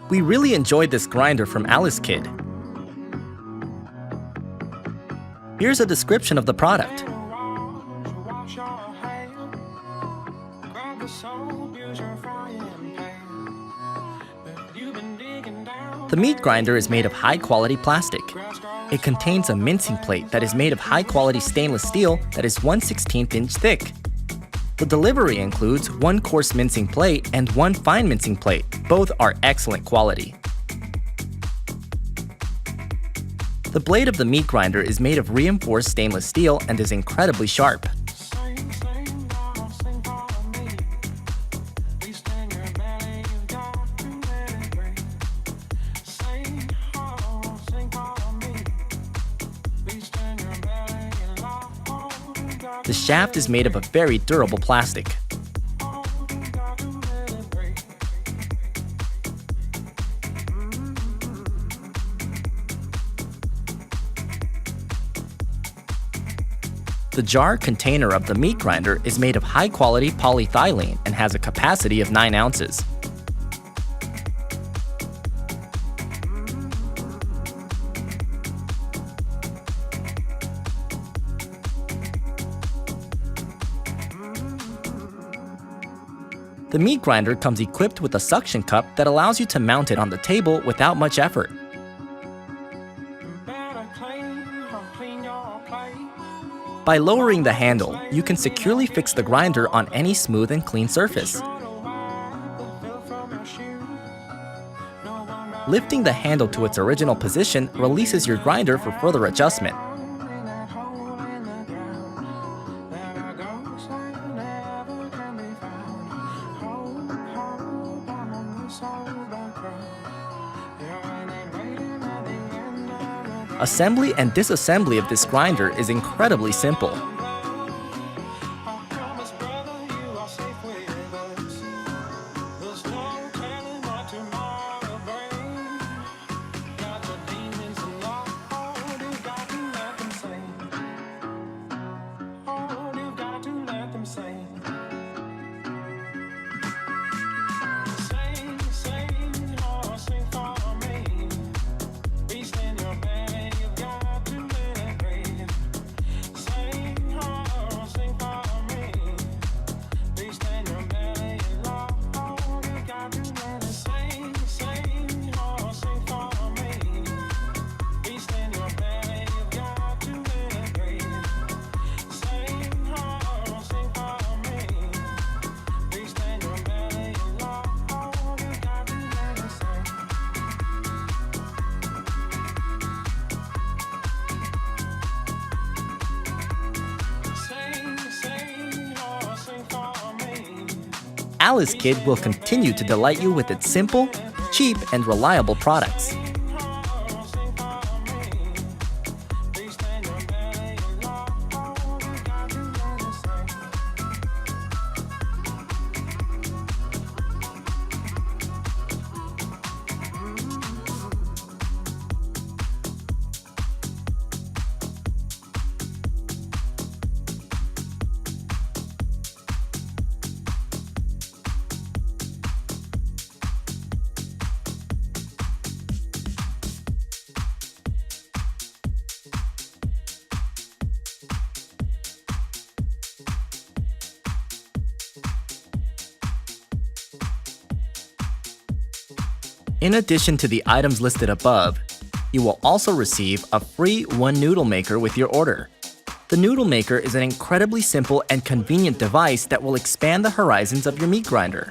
We really enjoyed this grinder from Alice Kid. Here's a description of the product. The meat grinder is made of high-quality plastic. It contains a mincing plate that is made of high-quality stainless steel that is 1/16 inch thick. The delivery includes one coarse mincing plate and one fine mincing plate. Both are excellent quality. The blade of the meat grinder is made of reinforced stainless steel and is incredibly sharp. The shaft is made of a very durable plastic. The jar container of the meat grinder is made of high-quality polyethylene and has a capacity of 9 ounces. The meat grinder comes equipped with a suction cup that allows you to mount it on the table without much effort. By lowering the handle, you can securely fix the grinder on any smooth and clean surface. Lifting the handle to its original position releases your grinder for further adjustment. Assembly and disassembly of this grinder is incredibly simple. Alice Kid will continue to delight you with its simple, cheap, and reliable products. In addition to the items listed above, you will also receive a free one noodle maker with your order. The noodle maker is an incredibly simple and convenient device that will expand the horizons of your meat grinder.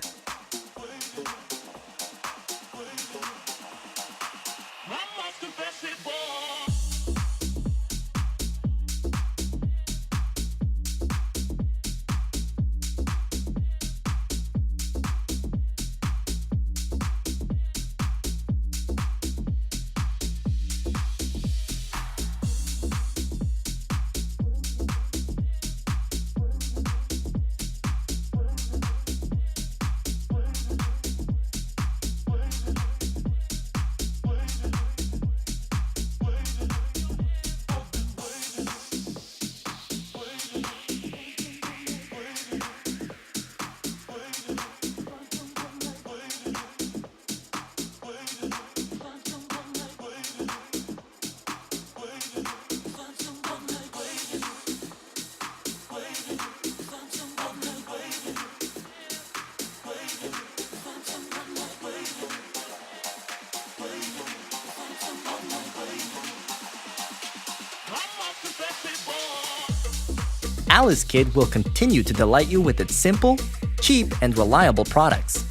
Alice Kid will continue to delight you with its simple, cheap, and reliable products.